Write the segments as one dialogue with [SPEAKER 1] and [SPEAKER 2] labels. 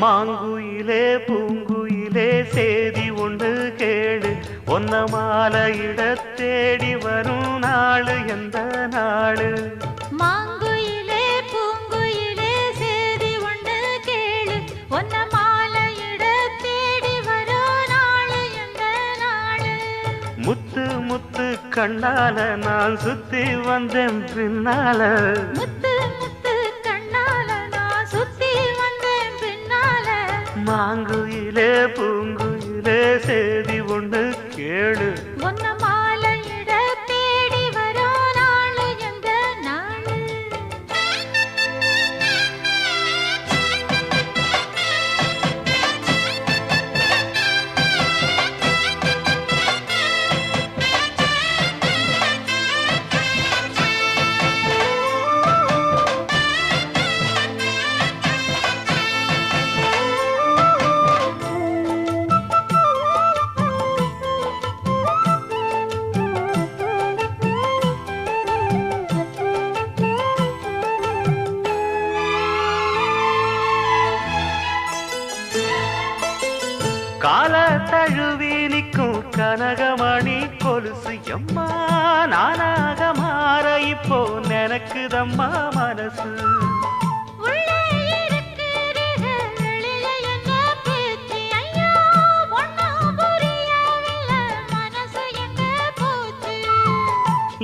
[SPEAKER 1] மாங்குயிலே பூங்குயிலே சேதி ஒன்று கேடு ஒன்ன மாலையிட தேடி வரும் நாளு எந்த நாளு
[SPEAKER 2] மாங்குயிலே பூங்குயிலே சேதி ஒன்று கேளு ஒன்ன மாலையிட தேடி வரும் நாளு எந்த நாளு
[SPEAKER 1] முத்து முத்து கண்ணால நான் சுத்தி வந்தேன் பின்னால
[SPEAKER 2] முத்து முத்து கண்ணால நான் சுத்தி வந்தேன் பின்னால
[SPEAKER 1] மாங்குயிலே பூங்குயிலே சேதி ஒன்று கேளு
[SPEAKER 2] ஒன்ன மாலையிட தேடி வரும் நாளு எந்த நாளு
[SPEAKER 1] கால தழுவி நிற்கும் கனகமணி கொலுசு எம்மா நானாக மாற இப்போ நினைக்குதம்மா மனசு
[SPEAKER 2] உள்ளே இருக்கிறீங்க வெளியே என்ன பேச்சு ஐயா ஒண்ணும் புரியவில்லை மனசு எங்க போச்சு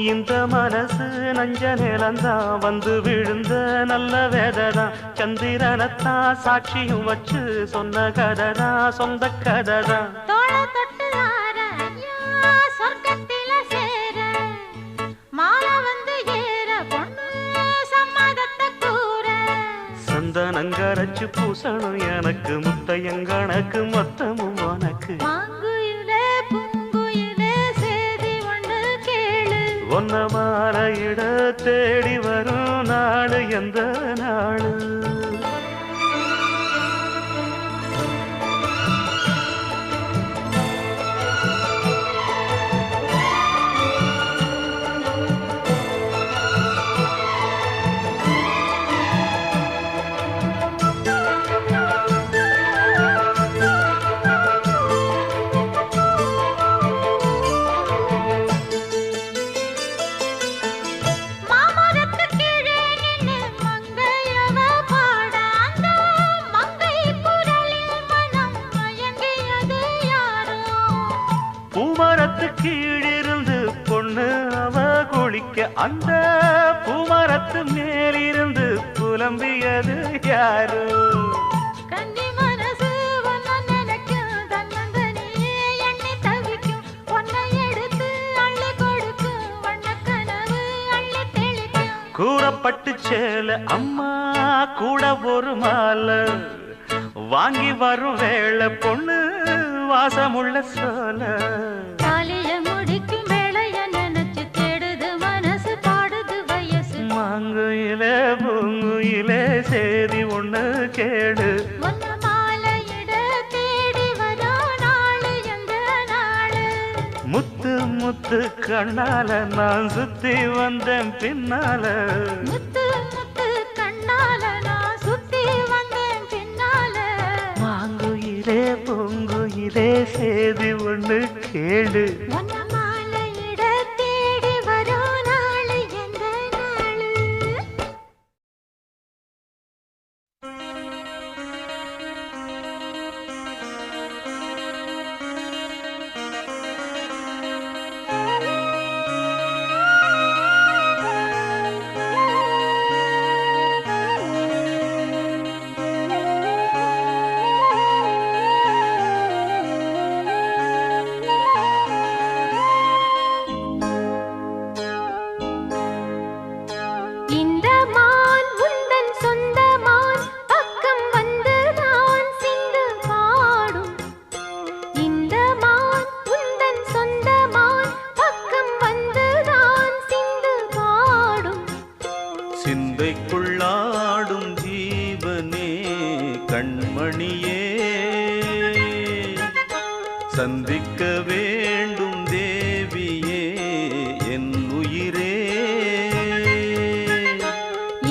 [SPEAKER 1] இந்த மனசு நஞ்ச நிலந்தான் வந்து விழுந்த நல்ல வேததான் சந்திரனத்தான் சாட்சியும் வச்சு சொன்ன கதைதான் சொந்த கதைதான்
[SPEAKER 2] தோள தொட்டு ஆற ஐயா சொர்க்கத்தில சேர மாலை வந்து ஏற பொண்ணு சம்மதத்தை கூற
[SPEAKER 1] சந்தனங்கரைச்சு பூசணும் எனக்கு முத்தையங்கணக்கு மொத்தமும் உனக்கு
[SPEAKER 2] மாங்குயிலே பூங்குயிலே சேதி ஒன்று கேளு
[SPEAKER 1] ஒன்ன மாலையிட தேடி வரும் நாடு எந்த நாடு
[SPEAKER 2] மாமரத்து கீழே நின்னு மங்கையவ பாட அந்த மங்கை குரலில் மனம் மயங்கியது யாரோ
[SPEAKER 1] பூமரத்து கீழிருந்து பொண்ணு அவ குளிக்க அந்த பூமரத்து மேலிருந்து புலம்பியது யாரு
[SPEAKER 2] கன்னி மனசு ஒன்ன நினைக்கும் தன்னந்தனியே எண்ணி தவிக்கும் ஒன்னை எடுத்து அள்ளி கொடுக்கும் வண்ணக்கனவு அள்ளி தெளிக்கும்
[SPEAKER 1] கூறப்பட்டு சேல அம்மா கூட ஒரு மாலை வாங்கி வரும் வேளை பொண்ணு வாசமுள்ள சோல
[SPEAKER 2] தாலிய முடிக்கும் வேளைய நினைச்சு தேடுது மனசு பாடுது வயசு
[SPEAKER 1] மாங்குயிலே பூங்குயிலே சேதி ஒண்ணு கேடு
[SPEAKER 2] ஒன்ன மாலையிட தேடி வரோ நாளு எந்த நாளு
[SPEAKER 1] முத்து முத்து கண்ணால நான் சுத்தி வந்தேன் பின்னால
[SPEAKER 2] முத்து முத்து கண்ணால நான் சுத்தி வந்தேன் பின்னால
[SPEAKER 1] மாங்குயிலே பூங்குயிலே சேதி ஒண்ணு கேடு
[SPEAKER 2] ஒன்ன மாலையிட தேடி வரோ நாளு எந்த நாளு இந்த மான் உந்தன் சொந்த மான் பக்கம் வந்து நான் சிந்து பாடும் இந்த மான் உந்தன் சொந்த மான் பக்கம் வந்து நான் சிந்து பாடும்
[SPEAKER 1] சிந்தைக்குள்ளாடும் ஜீவனே கண்மணியே சந்திக்க வேண்டும் தேவியே என் உயிரே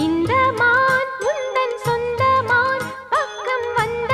[SPEAKER 2] இந்த மான் உந்தன் சொந்த மான் பக்கம் வந்த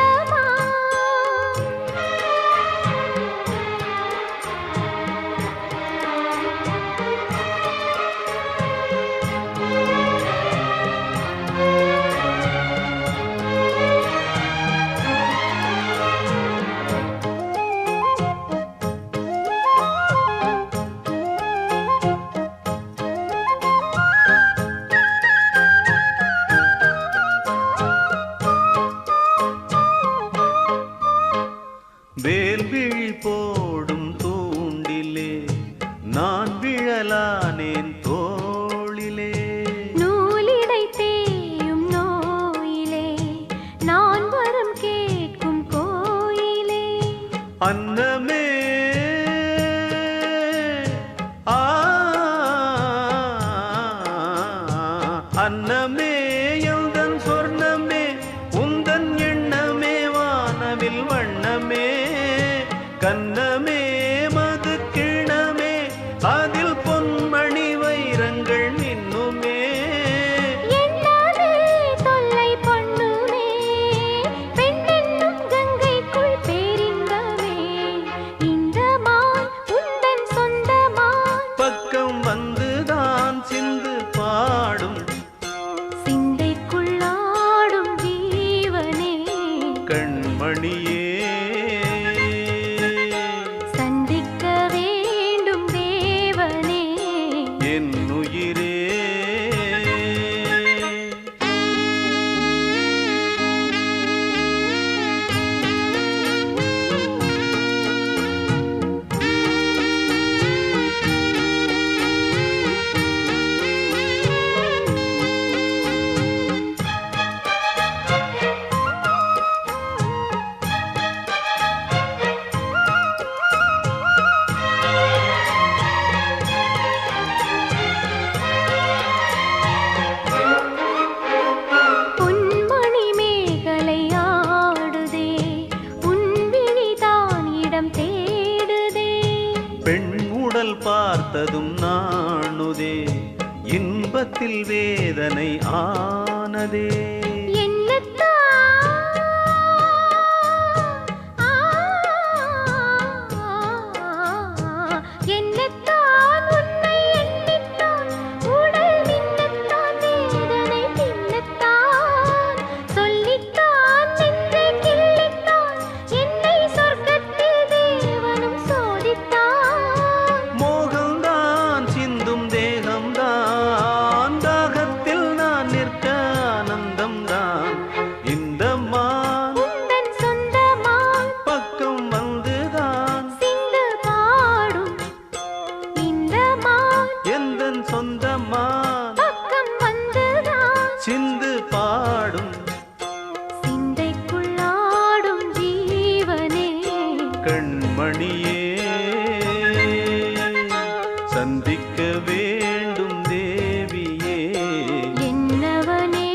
[SPEAKER 1] கிண்ணமே மது கிண்ணமே அதில் பொன்மணி வைரங்கள் மின்னுமே
[SPEAKER 2] என்னாலே தொல்லை பண்ணுமே பெண்ணென்னும் கங்கைக்குள் பேரின்பமே இந்த மான் உந்தன் சொந்தமான்
[SPEAKER 1] பக்கம் வந்துதான் சிந்து பாடும்
[SPEAKER 2] சிந்தைக்குள்ளாடும் ஜீவனே
[SPEAKER 1] கண்மணியே
[SPEAKER 2] சந்திக்க வேண்டும் தேவனே
[SPEAKER 1] என் உயிரே
[SPEAKER 2] பொன்மணி மேகலை ஆடுதே உன்விழிதான் இடம் தேடுதே
[SPEAKER 1] பெண் உடல் பார்த்ததும் நாணுதே இன்பத்தில் வேதனை ஆனதே
[SPEAKER 2] என்னத்தான் உன்னை எண்ணித்தான் உடல் மின்னத்தான் வேதனை பின்னத்தான் சொல்லித்தான் நெஞ்சை கிள்ளித்தான் என்னை சொர்க்கத்தில் தேவனும் சோதித்தான்
[SPEAKER 1] மோகம்தான் சிந்தும் தேகம்தான் தாகத்தில் நான் நிற்க ஆனந்தம்தான் இந்த மான்
[SPEAKER 2] உந்தன் சொந்தமான்
[SPEAKER 1] பக்கம் வந்துதான்
[SPEAKER 2] சிந்து பாடும் இந்த மான்
[SPEAKER 1] எந்தன் சொந்தமான்
[SPEAKER 2] பக்கம் வந்துதான்
[SPEAKER 1] சிந்து பாடும்
[SPEAKER 2] சிந்தைக்குள்ளாடும் ஜீவனே
[SPEAKER 1] கண்மணியே சந்திக்க வேண்டும் தேவியே
[SPEAKER 2] என்னவனே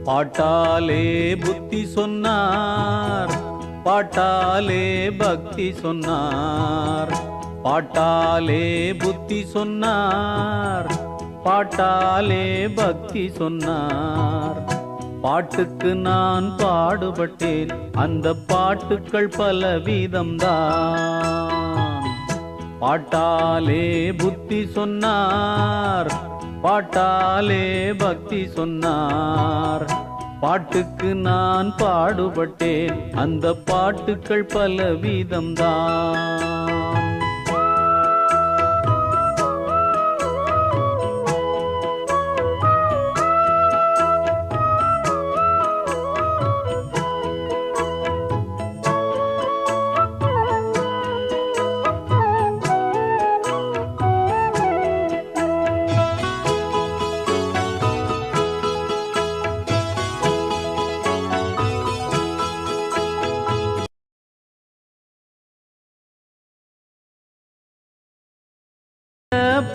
[SPEAKER 1] பாட்டாலே புத்தி சொன்னார் பாட்டாலே பக்தி சொன்னார் பாட்டாலே புத்தி சொன்னார் பாட்டாலே பக்தி சொன்னார் பாட்டுக்கு நான் பாடுபட்டேன் அந்த பாட்டுக்கள் பலவிதம்தான் பாட்டாலே புத்தி சொன்னார் பாட்டாலே பக்தி சொன்னார் பாட்டுக்கு நான் பாடுபட்டேன் அந்த பாட்டுக்கள் பலவிதம்தான்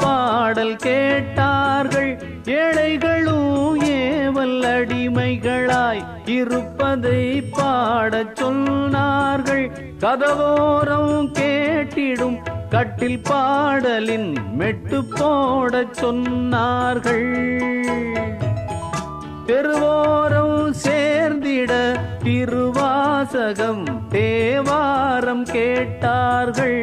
[SPEAKER 1] பாடல் கேட்டார்கள் ஏழைகளும் ஏவல் அடிமைகளாய் இருப்பதை பாடச் சொன்னார்கள் கதவோரம் கேட்டிடும் கட்டில் பாடலின் மெட்டு போடச் சொன்னார்கள் தெருவோரம் சேர்ந்திட திருவாசகம் தேவாரம் கேட்டார்கள்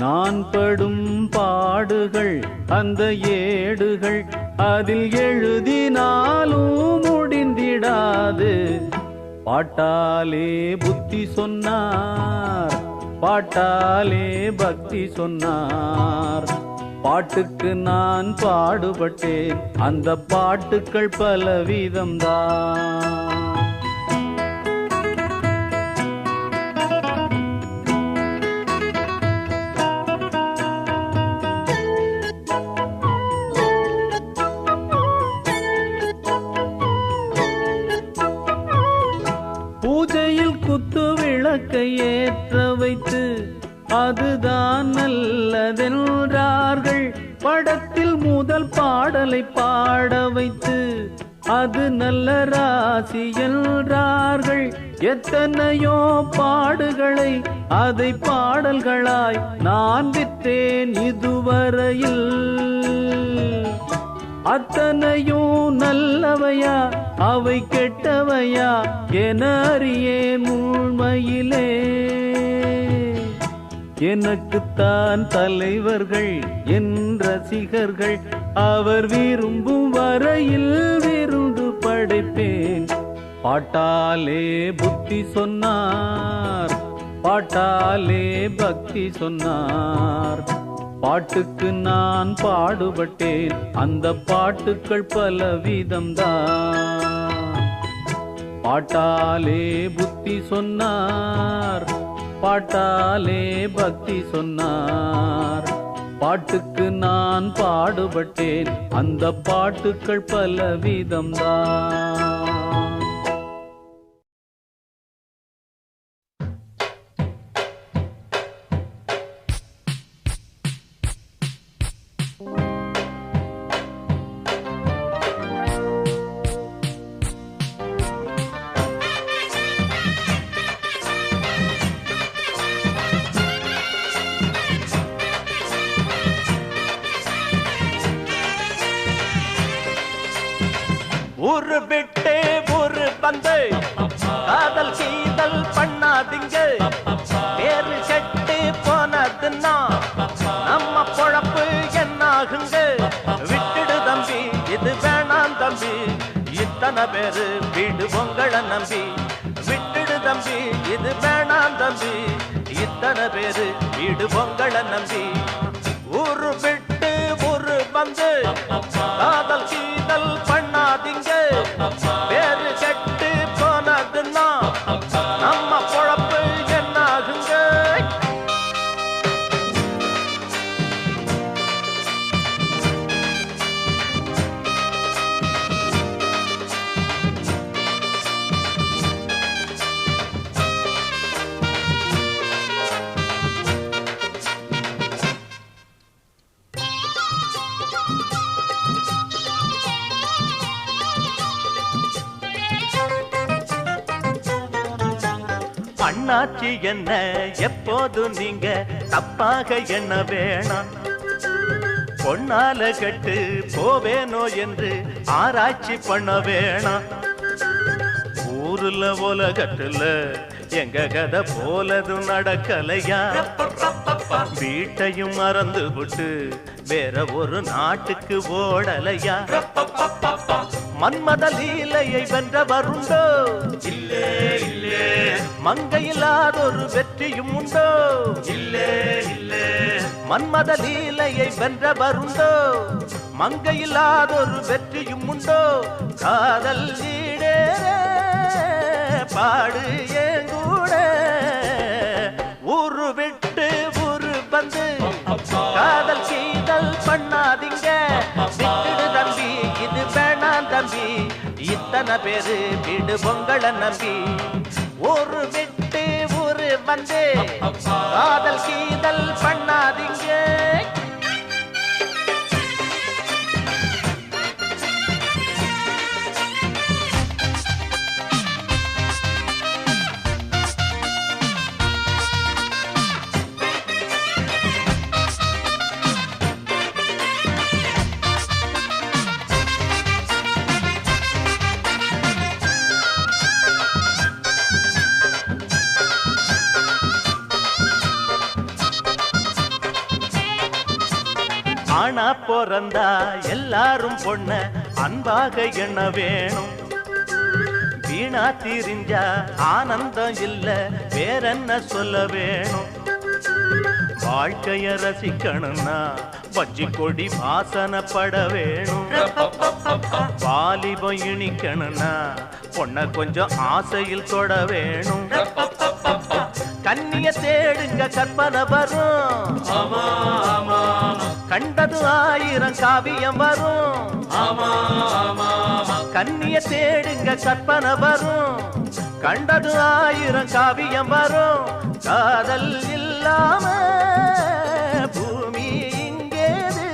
[SPEAKER 1] நான் படும் பாடுகள் அந்த ஏடுகள் அதில் எழுதினாலும் முடிந்திடாது பாட்டாலே புத்தி சொன்னார் பாட்டாலே பக்தி சொன்னார் பாட்டுக்கு நான் பாடுபட்டேன் அந்த பாட்டுக்கள் பலவிதம்தான் பூஜையில் குத்து விளக்கை ஏற்ற வைத்து அதுதான் நல்லதென்றார்கள் படத்தில் முதல் பாடலை பாட வைத்து அது நல்ல ராசி என்றார்கள். எத்தனையோ பாடுகளை அதை பாடல்களாய் நான் விற்றேன் இதுவரையில். அத்தனையும் நல்லவையா அவை கெட்டவையா என அறியேன் உண்மையிலே. எனக்குத்தான் தலைவர்கள் என் ரசிகர்கள், அவர் விரும்பும் வரையில் விருந்து படைப்பேன். பாட்டாலே புத்தி சொன்னார், பாட்டாலே பக்தி சொன்னார். பாட்டுக்கு நான் பாடுபட்டேன், அந்த பாட்டுக்கள் பலவிதம்தான். பாட்டாலே புத்தி சொன்னார், பாட்டாலே பக்தி சொன்னார். பாட்டுக்கு நான் பாடுபட்டேன், அந்த பாட்டுக்கள் பலவிதம்தான்.
[SPEAKER 3] ஊரு விட்டு ஊரு வந்து காதல் கீதல் பண்ணாதீங்க. பேரு கெட்டு போனதுன்னா நம்ம பொழப்பு என்னாகுங்க. விட்டுடு தம்பி, இது வேணாம் தம்பி, இத்தனை பேரு வீடு உங்களை நம்பி. விட்டுடு தம்பி, இது வேணாம் தம்பி, இத்தனை பேரு வீடு உங்களை நம்பி. ஊரு விட்டு ஊரு வந்து காதல் கீதல் பண்ணாதீங்க. பேரு கெட்டு போனதுன்னா நம்ம பொழப்பு என்னாகுங்க. அண்ணாச்சி என்ன எப்போது நீங்க தப்பாக என்ன வேணாம். பொன்னால கட்டு போவேனோ என்று ஆராய்ச்சி பண்ண வேணாம். ஊருல உலகட்டுல எங்க கதை போலது நடக்கலையா. வீட்டையும் மறந்து விட்டு வேற ஒரு நாட்டுக்கு ஓடலையா. மன்மத லீலையை வென்றவருண்டோ? இல்லே இல்லே. மங்கையில்லாதொரு வெற்றியும் உண்டோ? இல்லே இல்லே. மன்மத லீலையை வென்றவருண்டோ? மங்கையில்லாதொரு வெற்றியும் உண்டோ? காதல் ஈடேற பாடு ஏங்கூட. ஊரு விட்டு ஊரு வந்து காதல் கீதல் பண்ணாதீங்க. விட்டுடு தம்பி, இது வேணாம் தம்பி, இத்தனை பேரு வீடு உங்களை நம்பி. ஊரு விட்டு ஊரு வந்து காதல் கீதல் பண்ணாதீங்க. ஆனா பிறந்தா எல்லாரும் பொண்ண அன்பாக எண்ண வேணும். வீணா திரிஞ்சா ஆனந்தம் இல்ல, வேறென்ன சொல்ல வேணும். வாழ்க்கைய ரசிக்கணும்னா பஜ்ஜி கொடி வாசனப்பட வேணும். வாலிபம் இனிக்கணும்னா பொண்ண கொஞ்சம் ஆசையில் தொட வேணும். கண்ணிய தேடுங்க கற்பனை வரும். கண்டது 1000 காவியம் வரும். கண்ணிய தேடுங்க கற்பனை வரும். கண்டது 1000 காவியம் வரும். காதல் இல்லாம பூமி இங்கேது.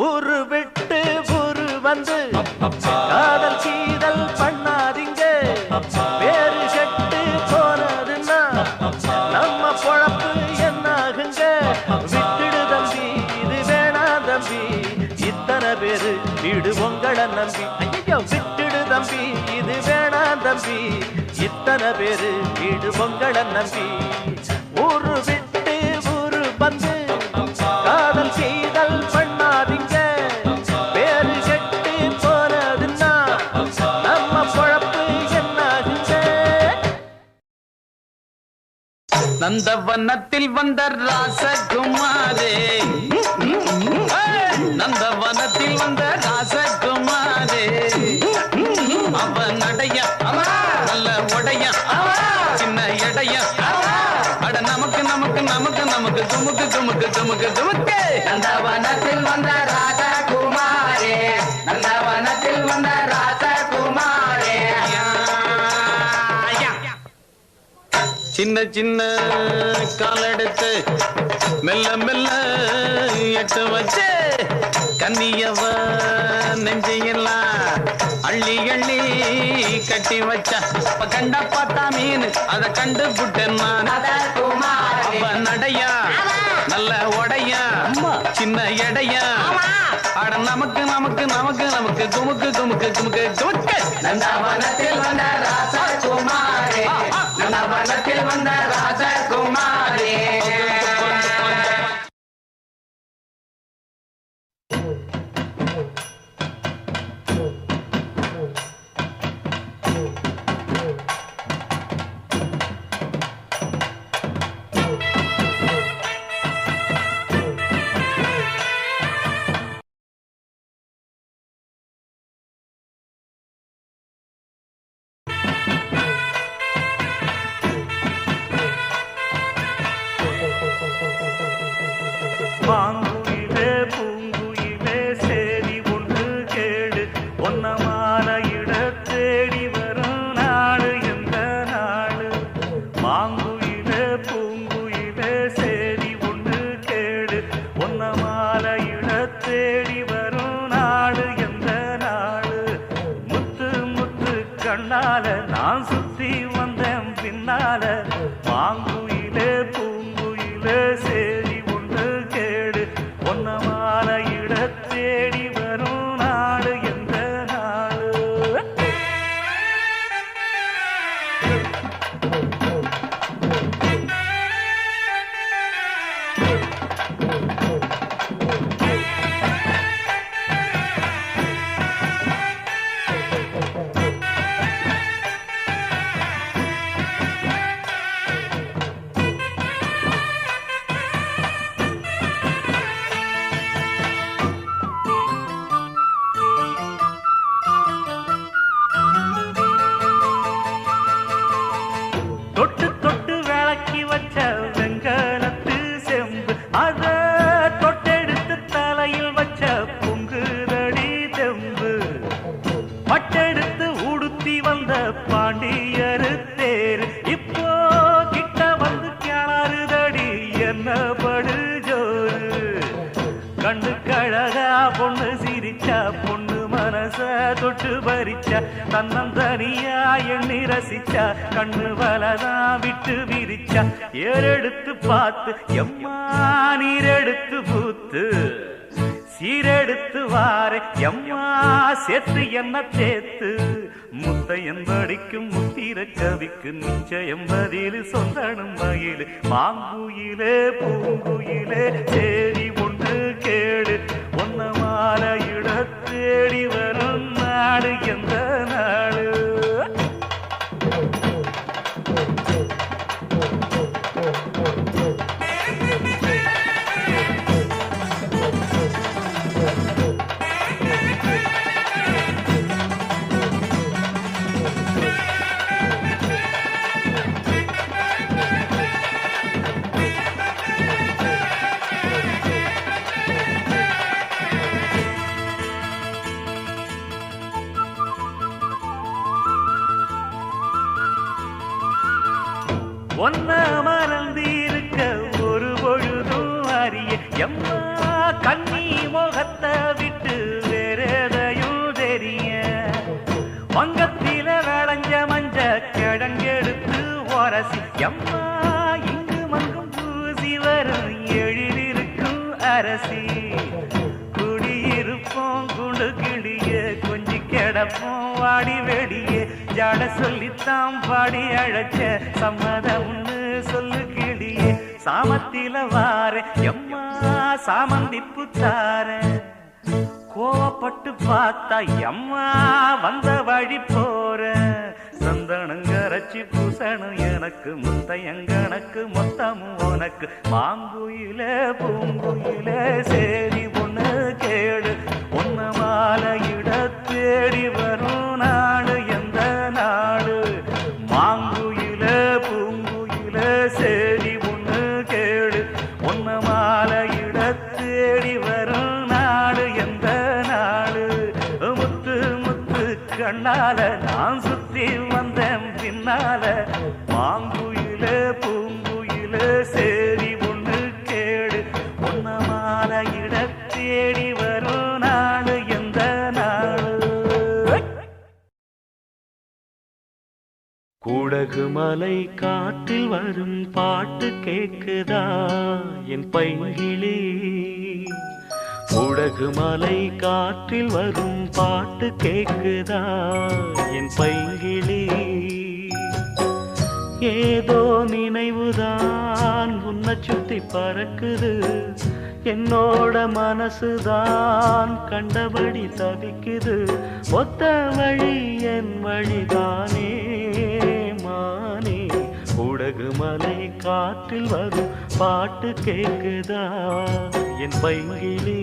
[SPEAKER 3] ஊரு விட்டு ஊரு வந்து காதல் கீதல் பண்ணாதீங்க வேறு கெட்டு போனதுன்னா நம்ம பொழப்பு என்னாகுங்க விட்டுடு தம்பி இது வேணா தம்பி இத்தனை பேரு வீடு உங்களை நம்பி ஐயோ விட்டுடு தம்பி இது வேணா தம்பி இத்தனை பேரு வீடு உங்களை நம்பி ஊரு விட்டு ஊரு வந்து காதல் செய்தல் பண்ணாதீங்க பேரு கெட்டு போனதுன்னா நம்ம பொழப்பு என்னாகுங்க
[SPEAKER 1] நந்தவனத்தில் வந்த ராசகுமாரே நந்தவனத்தில் வந்த ராசகுமாரே அவன் நடைய நல்ல உடைய சின்ன எடைய அட நமக்கு நமக்கு நமக்கு நமக்கு துமுக்கு துமுக்கு துமுக்கு துமுக்கு நந்தவனத்தில் வந்த ராசகுமாரே நந்தவனத்தில் வந்த ராசகுமாரே சின்ன சின்ன காலெடுத்து மெல்ல மெல்ல எட்டு வச்சு கன்னியவ நெஞ்சையெல்லாம் அள்ளி அள்ளி கட்டி வச்ச கண்ட பார்த்தா மீன் அத கண்டு புட்டேன் நான் அவ நடையா நல்ல உடையா சின்ன எடையா அட நமக்கு நமக்கு நமக்கு நமக்கு துமுக்கு துமுக்கு துமுக்கு துமுக்கு நந்தவனத்தில் வந்த ராசகுமாரே நந்தவனத்தில் வந்த ராசகுமாரே
[SPEAKER 4] மாங்குயிலே பூங்குயிலே சேதி ஒன்று கேடு ஒன்னமான இட தேடி வரும் நாடு எந்த நாடு மாங்குயிலே பூங்குயிலே சேதி ஒன்று கேடு ஒன்னமான இட தேடி வரும் நாடு எந்த நாடு முத்து முத்து கண்ணால நான் சுத்தி வந்தேன் பின்னால மாங்குயிலே பூங்குயிலே சேதி ஒன்னமான இட தேடி வரும் நாடு எந்த நாடு தொட்டு தொட்டு விளக்கி வச்ச வெங்கலத்து செம்பு அத தொட்டெடுத்து தலையில் வச்ச பொங்குதடி தெம்பு பட்டெடுத்து உடுத்தி வந்த பாண்டியரு தேர் இப்போ கிட்ட வந்து கிளறுதடி என்ன படு ஜோரு கண்ணு கழகா பொண்ணு சிரிச்சா பொண்ணு மனச தொட்டு பறிச்சா தன்னந்தனியா எண்ணி ரசிச்சா கண்ணு வலதான் விட்டு விரிச்சா ஏறெடுத்து பார்த்து எம்மா நீரெடுத்து பூத்து சீரெடுத்து வாரே எம்மா சேர்த்து என்ன சேர்த்து முத்தையன் படிக்கும் முத்திர கவிக்கு நிச்சயம் பதில் சொந்தனும் மயிலு மாங்குயிலே பூங்குயிலே சேரி ஒன்று கேடு ஒன்னமான இட தேடி வரும் நாடு எந்த நாடு ஒன்ன மறந்திருக்க ஒரு பொழுதும் அறிய எம்மா கண்ணி முகத்தை விட்டு வேறெதையும் தெரிய எம்மா இங்கு மங்கும் பூசி வரும் எழிலிருக்கும் அரசி குடியிருப்போம் குண்டு கிளிய கொஞ்சி கிடப்போம் வாடி வெடிய ஜாட சொல்லித்தான் பாடி அழைச்ச சம்மதம்னு சொல்லு கிளிய சாமத்தில வார எம்மா சாமந்திப்பு தார கோவப்பட்டு பார்த்தா எம்மா வந்த வழி போற சந்தனங்கரைச்சி பூசணும் எனக்கு முத்தையங்கணக்கு மொத்தமும் உனக்கு மாங்குயில பூங்குயில சேரி ஒண்ணு கேடு உன்ன மாலையிட தேடி வரும் நாடு எந்த நாடு மாங்குயில பூங்குயில சேரி ஒண்ணு கேடு உன்ன மாலையிட தேடி வரும் நாடு எந்த நாடு முத்து முத்து கண்ணால நான் சுத்தி வந்தேன் பின்னால மாங்குயில பூங்குயில சேரி ஒண்ணு கேடு உன்ன மாலையிட தேடி வரும் நாடு எந்த நாடு கூடகு மலை காற்றில் வரும் பாட்டு கேக்குதா என் பைங்கிளி கூடகு மலை காற்றில் வரும் பாட்டு கேக்குதா என் பைங்கிளி ஏதோ நினைவுதான் உன்னை சுத்தி பறக்குது என்னோட மனசுதான் கண்டபடி தவிக்குது ஒத்த வழி என் வழிதானே மானே கூடகு மலை காற்றில் வரும் பாட்டு கேக்குதா என் பைங்கிளி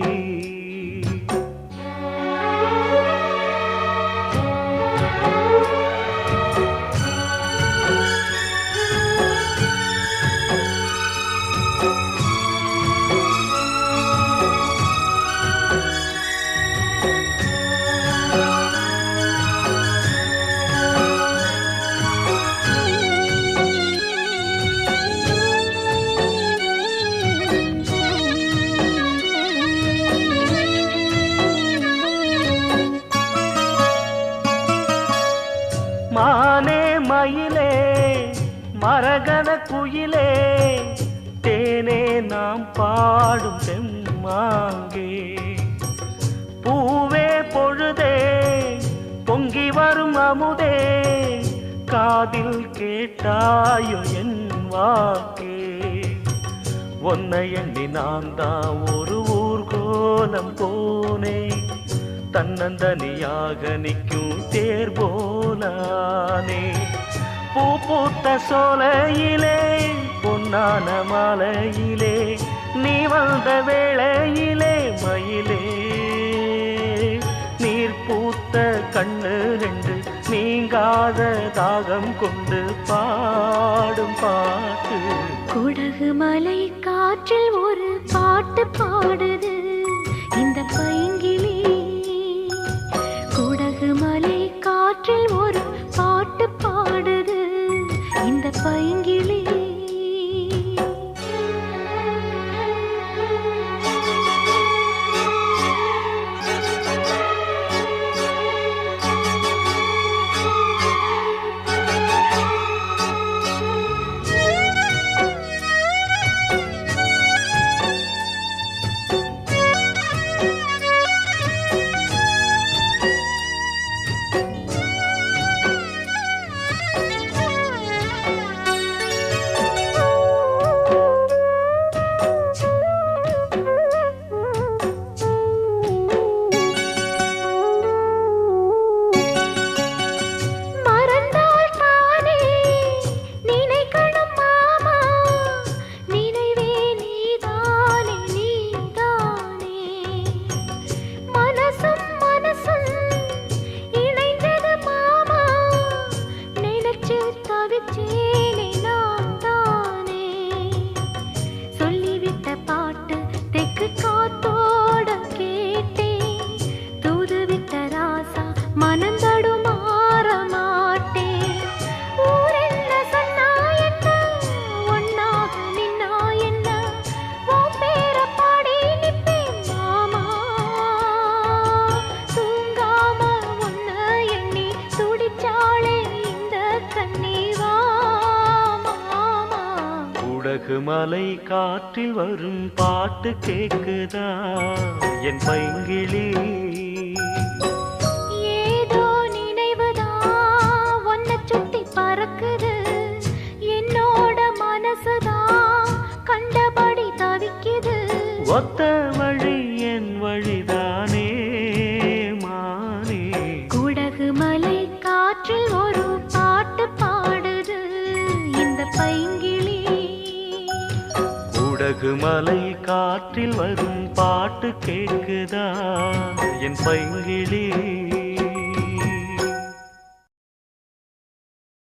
[SPEAKER 4] மானே மயிலே மரகத குயிலே தேனே நாம் பாடும் செம்மாங்கே பூவே பொழுதே பொங்கி வரும் அமுதே காதில் கேட்டாயோ என் வாக்கே ஒன்னை எண்ணி நான் தான் ஒரு ஊர்கோலம் போனேன் தன்னந்தனியாக நிற்கும் தேர் போலானே பூ பூத்த சோலையிலே பொன்னான மாலையிலே நீ வந்த வேளையிலே மயிலே நீர் பூத்த கண்ணு ரெண்டு நீங்காத தாகம் கொண்டு பாடும் பாட்டு
[SPEAKER 2] குடகு மலை காற்றில் ஒரு பாட்டு பாடுது இந்த பைங்கிளி குடகு மலை காற்றில் ஒரு பாட்டு பாடுது இந்த பைங்கிளி கண்ணீவா
[SPEAKER 3] குடகு மலை காற்றில் வரும் பாட்டு கேக்குதா என் பைங்கிளி
[SPEAKER 2] ஏதோ நினைவுதான் ஒன்ன சுத்தி பறக்குது என்னோட மனசுதான் கண்டபடி தவிக்குது
[SPEAKER 3] ஒத்த வழி என் வழிதானே மானே
[SPEAKER 2] குடகு மலை காற்றில் ஒரு பாட்டு பாடுது இந்த பைங்கிளி
[SPEAKER 3] குடகு மலை காற்றில் வரும் பாட்டு கேக்குதா என் பைங்கிளி